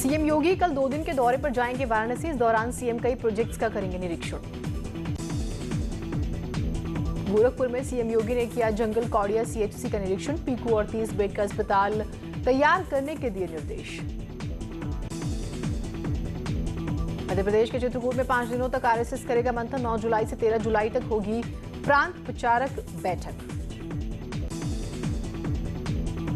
CM योगी कल 2 दिन के दौरे पर जाएंगे वाराणसी। इस दौरान सीएम कई प्रोजेक्ट्स का करेंगे निरीक्षण। गोरखपुर में सीएम योगी ने किया जंगल कौड़िया सीएचसी का निरीक्षण। पीकू और 30 बेड का अस्पताल तैयार करने के दिए निर्देश। मध्य प्रदेश के चित्रकूट में 5 दिनों तक आरएसएस करेगा मंथन। 9 जुलाई से 13 जुलाई तक होगी प्रांत प्रचारक बैठक।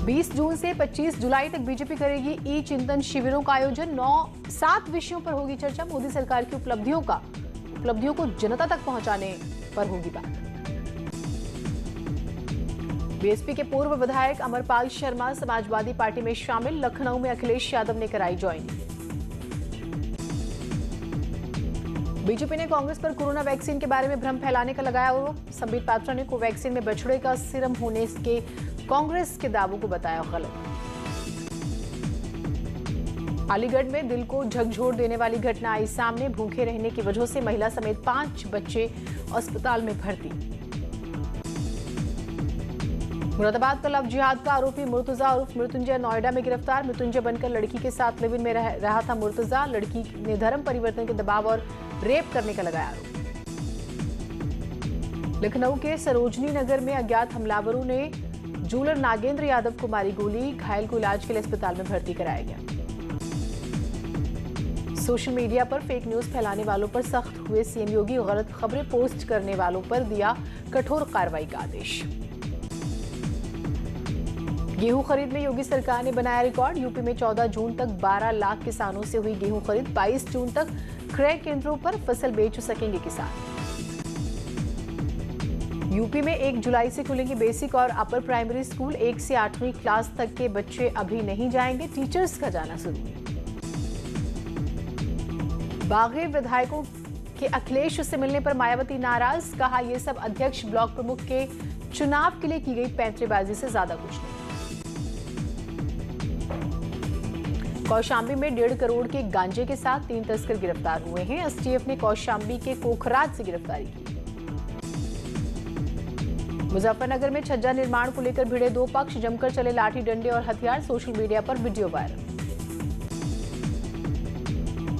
20 जून से 25 जुलाई तक बीजेपी करेगी ई चिंतन शिविरों का आयोजन। 7 विषयों पर होगी चर्चा। मोदी सरकार की उपलब्धियों को जनता तक पहुंचाने पर होगी बात। बीएसपी के पूर्व विधायक अमरपाल शर्मा समाजवादी पार्टी में शामिल। लखनऊ में अखिलेश यादव ने कराई ज्वाइनिंग। बीजेपी ने कांग्रेस पर कोरोना वैक्सीन के बारे में भ्रम फैलाने का लगाया आरोप। संबित पात्रा ने कोवैक्सीन में बछड़े का सीरम होने के कांग्रेस के दावों को बताया गलत। अलीगढ़ में दिल को झकझोर देने वाली घटना आई सामने। भूखे रहने की वजह से महिला समेत 5 बच्चे अस्पताल में भर्ती। मुरादाबाद का लव जिहाद का आरोपी मुर्तजा उर्फ मृत्युंजय नोएडा में गिरफ्तार। मृत्युंजय बनकर लड़की के साथ लिव इन में रहा था मुर्तजा। लड़की ने धर्म परिवर्तन के दबाव और रेप करने का लगाया आरोप। लखनऊ के सरोजनी नगर में अज्ञात हमलावरों ने जूलर नागेंद्र यादव को मारी गोली। घायल को इलाज के लिए अस्पताल में भर्ती कराया गया। सोशल मीडिया पर फेक न्यूज फैलाने वालों पर सख्त हुए सीएम योगी। गलत खबरें पोस्ट करने वालों पर दिया कठोर कार्रवाई का आदेश। गेहूं खरीद में योगी सरकार ने बनाया रिकॉर्ड। यूपी में 14 जून तक 12 लाख किसानों से हुई गेहूं खरीद। 22 जून तक क्रय केंद्रों पर फसल बेच सकेंगे किसान। यूपी में 1 जुलाई से खुलेंगे बेसिक और अपर प्राइमरी स्कूल। 1 से 8वीं क्लास तक के बच्चे अभी नहीं जाएंगे। टीचर्स का जाना जरूरी। बागी विधायकों के अखिलेश से मिलने पर मायावती नाराज। कहा यह सब अध्यक्ष ब्लॉक प्रमुख के चुनाव के लिए की गई पैंतरेबाजी से ज्यादा कुछ नहीं। कौशाम्बी में 1.5 करोड़ के गांजे के साथ 3 तस्कर गिरफ्तार हुए हैं। एसटीएफ ने कौशाम्बी के कोखराज से गिरफ्तारी की। मुजफ्फरनगर में छज्जा निर्माण को लेकर भिड़े 2 पक्ष। जमकर चले लाठी डंडे और हथियार। सोशल मीडिया पर वीडियो वायरल।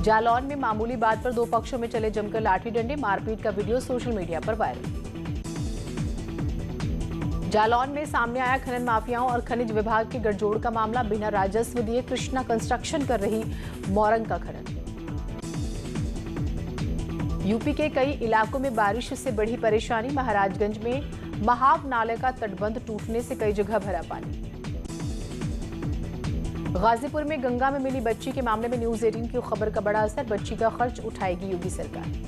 जालौन में मामूली बात पर 2 पक्षों में चले जमकर लाठी डंडे। मारपीट का वीडियो सोशल मीडिया पर वायरल। जालौन में सामने आया खनन माफियाओं और खनिज विभाग के गठजोड़ का मामला। बिना राजस्व दिए कृष्णा कंस्ट्रक्शन कर रही मोरंग का खनन। यूपी के कई इलाकों में बारिश से बढ़ी परेशानी। महाराजगंज में महाव नाले का तटबंध टूटने से कई जगह भरा पानी। गाजीपुर में गंगा में मिली बच्ची के मामले में न्यूज 18 की खबर का बड़ा असर। बच्ची का खर्च उठाएगी योगी सरकार।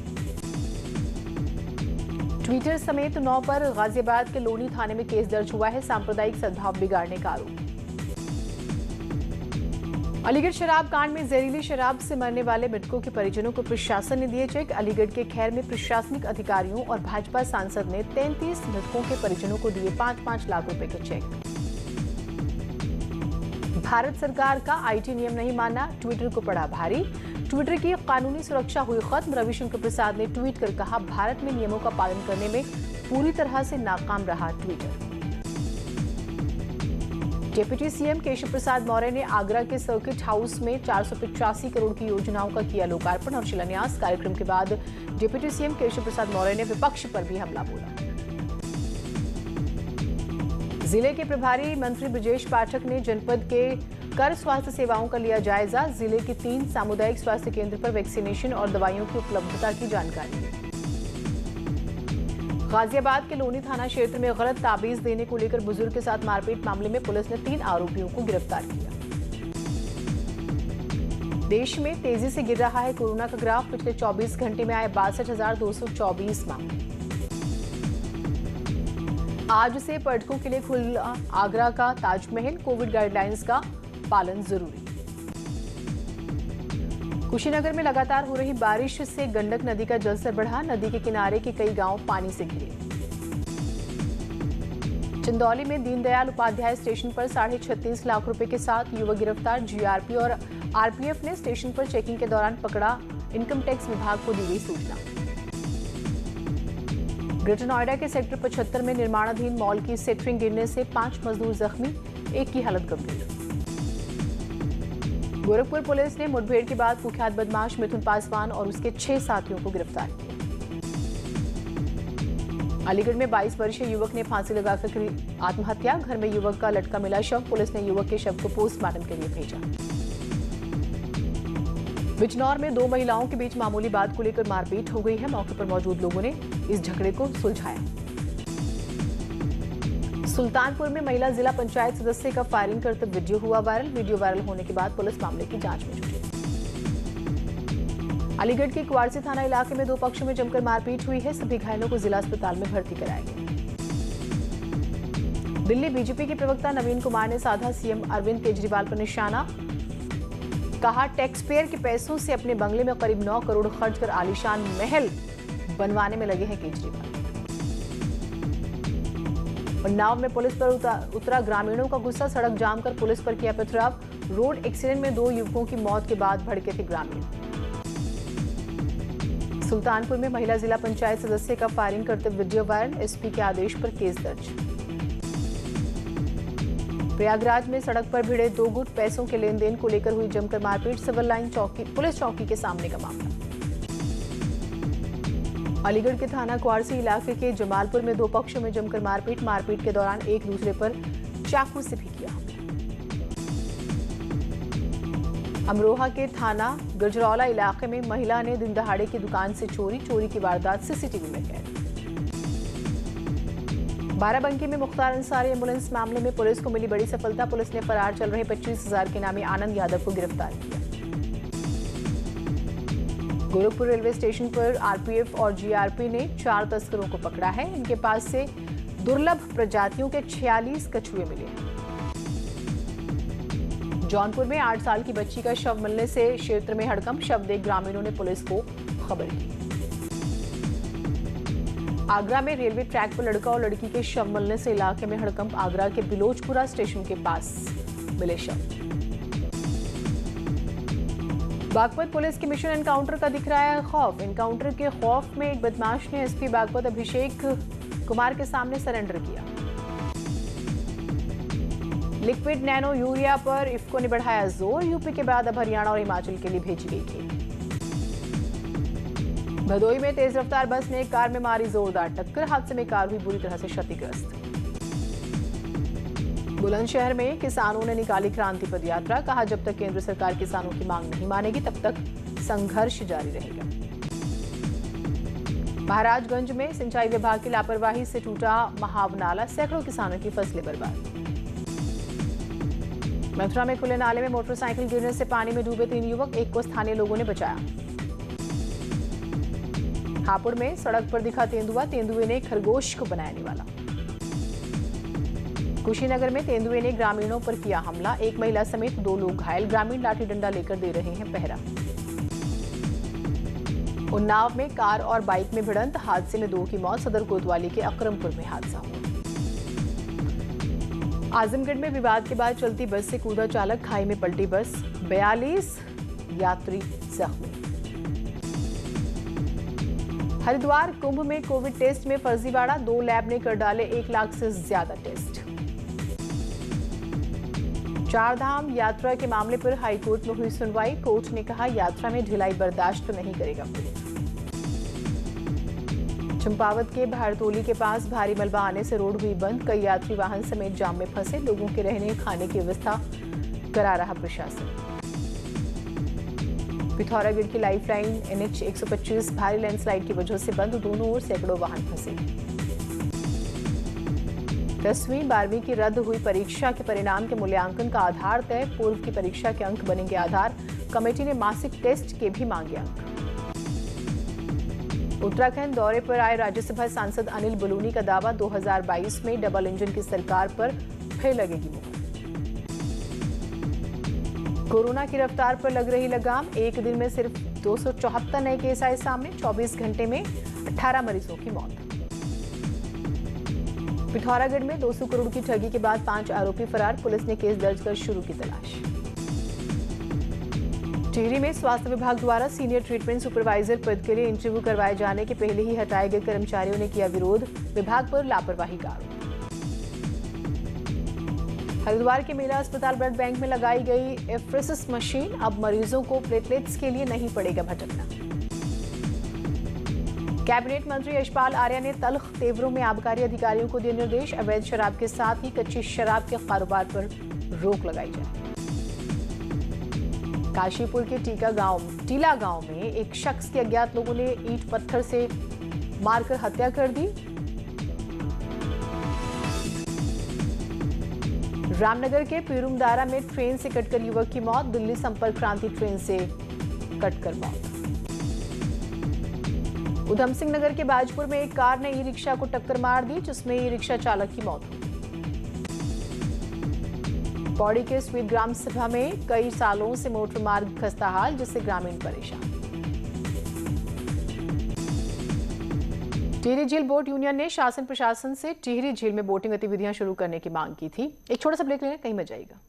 ट्विटर समेत 9 पर गाजियाबाद के लोनी थाने में केस दर्ज हुआ है। सांप्रदायिक सद्भाव बिगाड़ने का आरोप। अलीगढ़ शराब कांड में जहरीली शराब से मरने वाले मृतकों के परिजनों को प्रशासन ने दिए चेक। अलीगढ़ के खैर में प्रशासनिक अधिकारियों और भाजपा सांसद ने 33 मृतकों के परिजनों को दिए 5-5 लाख रुपए के चेक। भारत सरकार का आईटी नियम नहीं मानना, ट्विटर को पड़ा भारी। ट्विटर की कानूनी सुरक्षा हुई खत्म। रविशंकर प्रसाद ने ट्वीट कर कहा भारत में नियमों का पालन करने में पूरी तरह से नाकाम रहा Twitter. Deputy CM Keshav Prasad Maurya ने आगरा के सर्किट हाउस में 485 करोड़ की योजनाओं का किया लोकार्पण और शिलान्यास। कार्यक्रम के बाद डिप्टी सीएम केशव प्रसाद मौर्य ने विपक्ष पर भी हमला बोला। जिले के प्रभारी मंत्री ब्रजेश पाठक ने जनपद के कर स्वास्थ्य सेवाओं का लिया जायजा। जिले के 3 सामुदायिक स्वास्थ्य केंद्र पर वैक्सीनेशन और दवाइयों की उपलब्धता की जानकारी ली। गाजियाबाद के लोनी थाना क्षेत्र में गलत ताबीज देने को लेकर बुजुर्ग के साथ मारपीट मामले में पुलिस ने 3 आरोपियों को गिरफ्तार किया। देश में तेजी से गिर रहा है कोरोना का ग्राफ। पिछले 24 घंटे में आए 62,224 मामले। आज से पर्यटकों के लिए खुला आगरा का ताजमहल। कोविड गाइडलाइंस का पालन जरूरी। कुशीनगर में लगातार हो रही बारिश से गंडक नदी का जलस्तर बढ़ा। नदी के किनारे के कई गांव पानी से घिरे। चंदौली में दीनदयाल उपाध्याय स्टेशन पर 36.5 लाख रुपए के साथ युवक गिरफ्तार। जीआरपी और आरपीएफ ने स्टेशन पर चेकिंग के दौरान पकड़ा। इनकम टैक्स विभाग को दी गई सूचना। ग्रेटर नोएडा के सेक्टर 75 में निर्माणाधीन मॉल की सेटरिंग गिरने से 5 मजदूर जख्मी, एक की हालत गंभीर। गोरखपुर पुलिस ने मुठभेड़ के बाद कुख्यात बदमाश मिथुन पासवान और उसके 6 साथियों को गिरफ्तार किया। अलीगढ़ में 22 वर्षीय युवक ने फांसी लगाकर की आत्महत्या। घर में युवक का लटका मिला शव। पुलिस ने युवक के शव को पोस्टमार्टम के लिए भेजा। बिजनौर में 2 महिलाओं के बीच मामूली बात को लेकर मारपीट हो गई है। मौके पर मौजूद लोगों ने इस झगड़े को सुलझाया। सुल्तानपुर में महिला जिला पंचायत सदस्य का फायरिंग करते वीडियो हुआ वायरल। वीडियो वायरल होने के बाद पुलिस मामले की जांच में जुटी। अलीगढ़ के कुआरसी थाना इलाके में 2 पक्षों में जमकर मारपीट हुई है। सभी घायलों को जिला अस्पताल में भर्ती कराया गया। दिल्ली बीजेपी के प्रवक्ता नवीन कुमार ने साधा सीएम अरविंद केजरीवाल पर निशाना। कहा, टैक्स पेयर के पैसों से अपने बंगले में करीब 9 करोड़ खर्च कर आलीशान महल बनवाने में लगे हैं केजरीवाल। उन्नाव में पुलिस पर उतरा ग्रामीणों का गुस्सा। सड़क जाम कर पुलिस पर किया पथराव। रोड एक्सीडेंट में 2 युवकों की मौत के बाद भड़के थे ग्रामीण। सुल्तानपुर में महिला जिला पंचायत सदस्य का फायरिंग करते वीडियो वायरल। एसपी के आदेश पर केस दर्ज। प्रयागराज में सड़क पर भिड़े 2 गुट। पैसों के लेन देन को लेकर हुई जमकर मारपीट। सिविल लाइन चौकी पुलिस चौकी के सामने का मामला। अलीगढ़ के थाना कुआरसी इलाके के जमालपुर में 2 पक्षों में जमकर मारपीट। मारपीट के दौरान एक दूसरे पर चाकू से भी किया हमला। अमरोहा के थाना गजरौला इलाके में महिला ने दिन दहाड़े की दुकान से चोरी की वारदात सीसीटीवी में कैद। बाराबंकी में मुख्तार अंसारी एम्बुलेंस मामले में पुलिस को मिली बड़ी सफलता। पुलिस ने फरार चल रहे 25,000 के नामी आनंद यादव को गिरफ्तार किया। गोरखपुर रेलवे स्टेशन पर आरपीएफ और जीआरपी ने 4 तस्करों को पकड़ा है। इनके पास से दुर्लभ प्रजातियों के 46 कछुए मिले हैं। जौनपुर में 8 साल की बच्ची का शव मिलने से क्षेत्र में हड़कंप। शव देख ग्रामीणों ने पुलिस को खबर की। आगरा में रेलवे ट्रैक पर लड़का और लड़की के शव मिलने से इलाके में हड़कंप। आगरा के बिलोचपुरा स्टेशन के पास मिले शव। बागपत पुलिस के मिशन एनकाउंटर का दिख रहा है खौफ। एनकाउंटर के खौफ में एक बदमाश ने एसपी बागपत अभिषेक कुमार के सामने सरेंडर किया। लिक्विड नैनो यूरिया पर इफ्को ने बढ़ाया जोर। यूपी के बाद अब हरियाणा और हिमाचल के लिए भेजी गई खेप। भदोई में तेज रफ्तार बस ने एक कार में मारी जोरदार टक्कर। हादसे में कार हुई बुरी तरह से क्षतिग्रस्त। बुलंदशहर में किसानों ने निकाली क्रांति पद यात्रा। कहा, जब तक केंद्र सरकार किसानों की मांग नहीं मानेगी तब तक संघर्ष जारी रहेगा। महाराजगंज में सिंचाई विभाग की लापरवाही से टूटा महावनाला। सैकड़ों किसानों की फसलें बर्बाद। मथुरा में खुले नाले में मोटरसाइकिल गिरने से पानी में डूबे 3 युवक। एक को स्थानीय लोगों ने बचाया। हापुड़ में सड़क पर दिखा तेंदुआ। तेंदुए ने खरगोश को बनाया निवाला। कुशीनगर में तेंदुए ने ग्रामीणों पर किया हमला। एक महिला समेत 2 लोग घायल। ग्रामीण लाठी डंडा लेकर दे रहे हैं पहरा। उन्नाव में कार और बाइक में भिड़ंत। हादसे में 2 की मौत। सदर कोतवाली के अकरमपुर में हादसा हुआ। आजमगढ़ में विवाद के बाद चलती बस से कूदा चालक। खाई में पलटी बस। 42 यात्री जख्मी। हरिद्वार कुंभ में कोविड टेस्ट में फर्जीवाड़ा। 2 लैब ने कर डाले 1 लाख से ज्यादा टेस्ट। 4 धाम यात्रा के मामले पर हाईकोर्ट में हुई सुनवाई। कोर्ट ने कहा, यात्रा में ढिलाई बर्दाश्त नहीं करेगा कोर्ट। चंपावत के भारतोली के पास भारी मलबा आने से रोड हुई बंद। कई यात्री वाहन समेत जाम में फंसे। लोगों के रहने खाने की व्यवस्था करा रहा प्रशासन। पिथौरागढ़ की लाइफलाइन NH 125 भारी लैंडस्लाइड की वजह से बंद। दोनों ओर सैकड़ों वाहन फंसे। 10वीं 12वीं की रद्द हुई परीक्षा के परिणाम के मूल्यांकन का आधार तय। पूर्व की परीक्षा के अंक बनेंगे आधार। कमेटी ने मासिक टेस्ट के भी मांगे अंक। उत्तराखंड दौरे पर आए राज्यसभा सांसद अनिल बलूनी का दावा, 2022 में डबल इंजन की सरकार पर फिर लगेगी मुहर। कोरोना की रफ्तार पर लग रही लगाम। एक दिन में सिर्फ 274 नए केस आए सामने। 24 घंटे में 18 मरीजों की मौत। पिथौरागढ़ में 200 करोड़ की ठगी के बाद 5 आरोपी फरार। पुलिस ने केस दर्ज कर शुरू की तलाश। टिहरी में स्वास्थ्य विभाग द्वारा सीनियर ट्रीटमेंट सुपरवाइजर पद के लिए इंटरव्यू करवाए जाने के पहले ही हटाए गए कर्मचारियों ने किया विरोध। विभाग पर लापरवाही का आरोप। हरिद्वार के मेला अस्पताल ब्लड बैंक में लगाई गई एफ्रेसिस मशीन, अब मरीजों को प्लेटलेट्स के लिए नहीं पड़ेगा भटकना। कैबिनेट मंत्री यशपाल आर्या ने तल्ख तेवरों में आबकारी अधिकारियों को दिए निर्देश, अवैध शराब के साथ ही कच्ची शराब के कारोबार पर रोक लगाई जाए। काशीपुर के टीला गांव में एक शख्स के अज्ञात लोगों ने ईंट पत्थर से मारकर हत्या कर दी। रामनगर के पीरुमदारा में ट्रेन से कटकर युवक की मौत, दिल्ली संपर्क क्रांति ट्रेन से कटकर मौत। उधम सिंह नगर के बाजपुर में एक कार ने ई रिक्शा को टक्कर मार दी, जिसमें ई रिक्शा चालक की मौत हुई। पौड़ी के स्वीप ग्राम सभा में कई सालों से मोटर मार्ग खस्ताहाल, जिससे ग्रामीण परेशान। टिहरी झील बोट यूनियन ने शासन प्रशासन से टिहरी झील में बोटिंग गतिविधियां शुरू करने की मांग की थी। एक छोटा सा ब्रेक लेने, कहीं मत जाइएगा।